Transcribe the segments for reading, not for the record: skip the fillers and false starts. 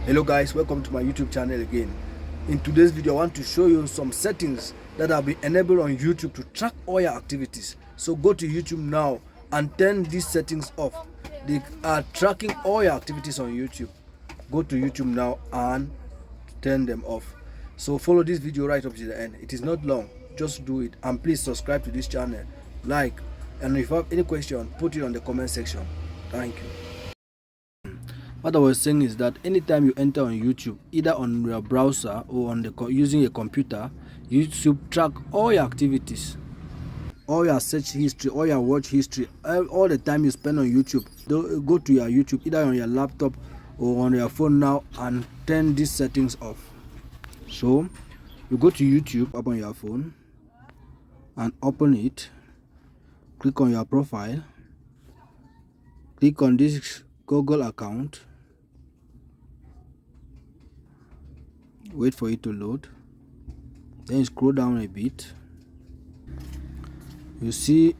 Hello guys, welcome to my YouTube channel again. In today's video, I want to show you some settings that have been enabled on YouTube to track all your activities. So go to YouTube now and turn these settings off. They are tracking all your activities on YouTube. Go to YouTube now and turn them off. So follow this video right up to the end. It is not long, just do it, and please subscribe to this channel, like, and if you have any question, put it on the comment section. Thank you. What I was saying is that anytime you enter on YouTube, either on your browser or on using a computer, YouTube track all your activities, all your search history, all your watch history, all the time you spend on YouTube. Go to your YouTube either on your laptop or on your phone now and turn these settings off. So you go to YouTube up on your phone and open it. Click on your profile. Click on this Google account. Wait for it to load. Then scroll down a bit. You see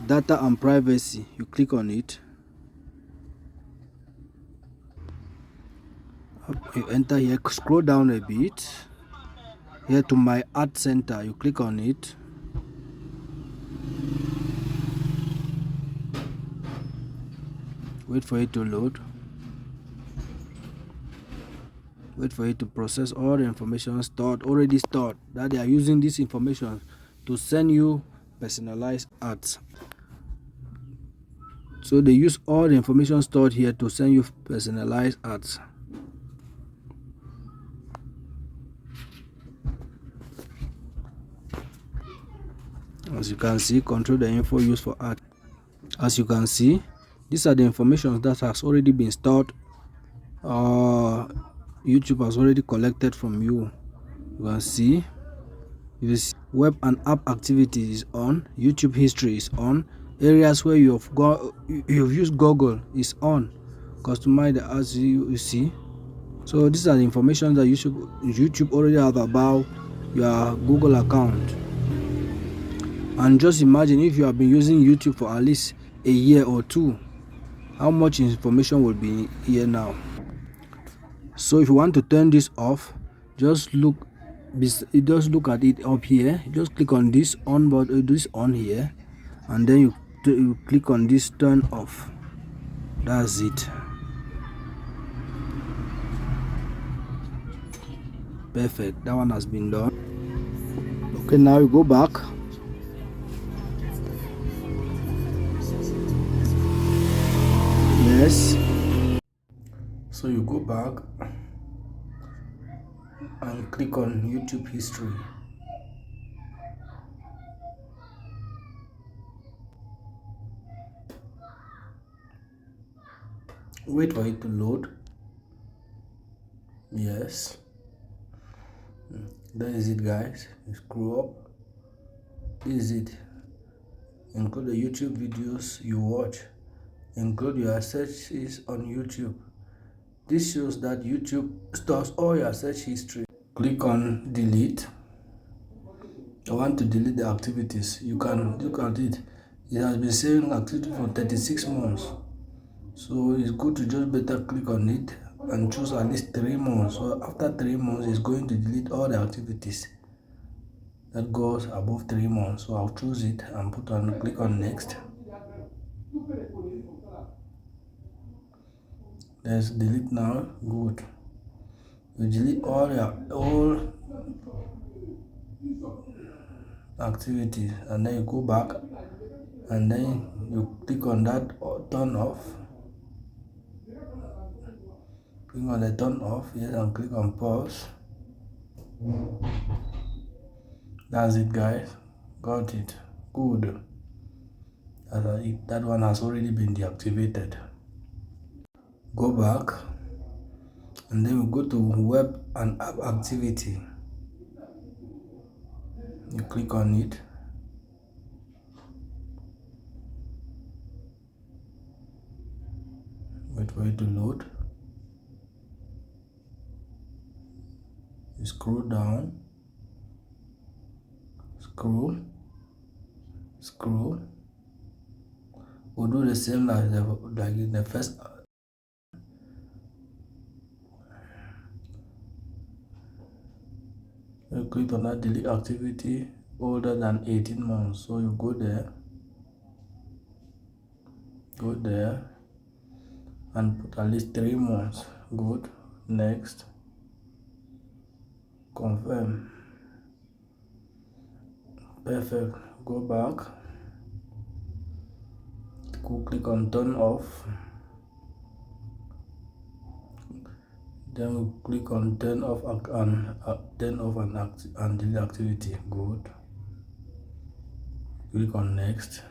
data and privacy. You click on it. You enter here. Scroll down a bit. Here to my art center. You click on it. Wait for it to load. Wait for it to process all the information already stored, that they are using this information to send you personalized ads. So they use all the information stored here to send you personalized ads. As you can see, control the info used for ads. As you can see, these are the information that has already been stored. YouTube has already collected from you. You can see this web and app activity is on, YouTube history is on, areas where you've used Google is on, customize the ads you see. So these are the information that YouTube already have about your Google account. And just imagine if you have been using YouTube for at least a year or two, how much information will be here now. So if you want to turn this off, just look at it up here. Just click on this on here, and then you click on this turn off. That's it. Perfect. That one has been done. Okay, now you go back. Yes. So you go back and click on YouTube history. Wait for it to load. Yes. That is it, guys. You scroll up. This is it. Include the YouTube videos you watch. Include your searches on YouTube. This shows that YouTube stores all your search history. Click on delete. I want to delete the activities. You can look at it. It has been saving activity for 36 months. So it's good to just better click on it and choose at least 3 months. So after 3 months, it's going to delete all the activities that goes above 3 months. So I'll choose it and click on next. Let's delete now. Good. You delete all activities, and then you go back and then you click on that turn off. Click on the turn off, yes, and click on pause. That's it, guys. Got it. Good. That one has already been deactivated. Go back and then we go to web and app activity. You click on it. Wait for it to load. You scroll down. Scroll. We'll do the same like in the first. You click on that delete activity older than 18 months. So you go there and put at least 3 months. Good. Next. Confirm. Perfect. Go back. Click on turn off. Then we click on turn off and delete activity. Good. Click on next.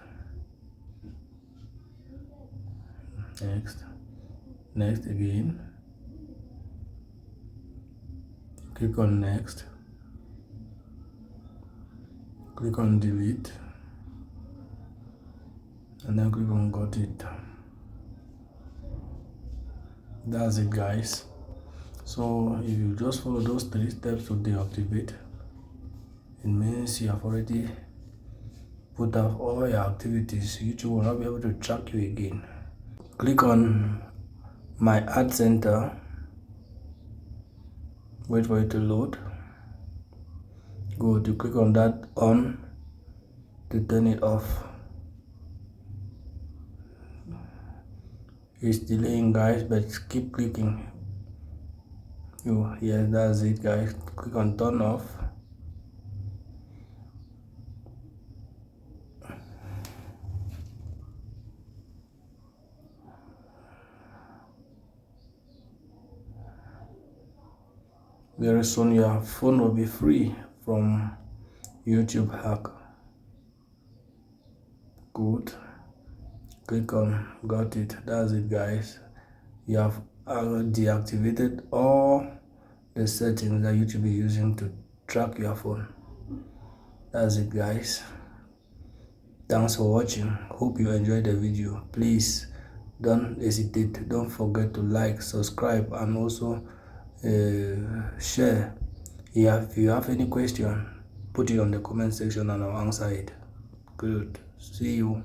Next again. Click on next. Click on delete. And then click on got it. That's it, guys. So if you just follow those 3 steps to deactivate, it means you have already put off all your activities. YouTube will not be able to track you again. Click on my ad center. Wait for it to load. Go to click on that on to turn it off. It's delaying, guys, but keep clicking. Yes, that's it, guys. Click on turn off. Very soon your phone will be free from YouTube hack. Good. Click on got it. That's it, guys. You have deactivated all the settings that YouTube is using to track your phone. That's it, guys. Thanks for watching. Hope you enjoyed the video. Please don't hesitate, don't forget to like, subscribe, and also share. If you have any question, put it on the comment section and I'll answer it. Good. See you.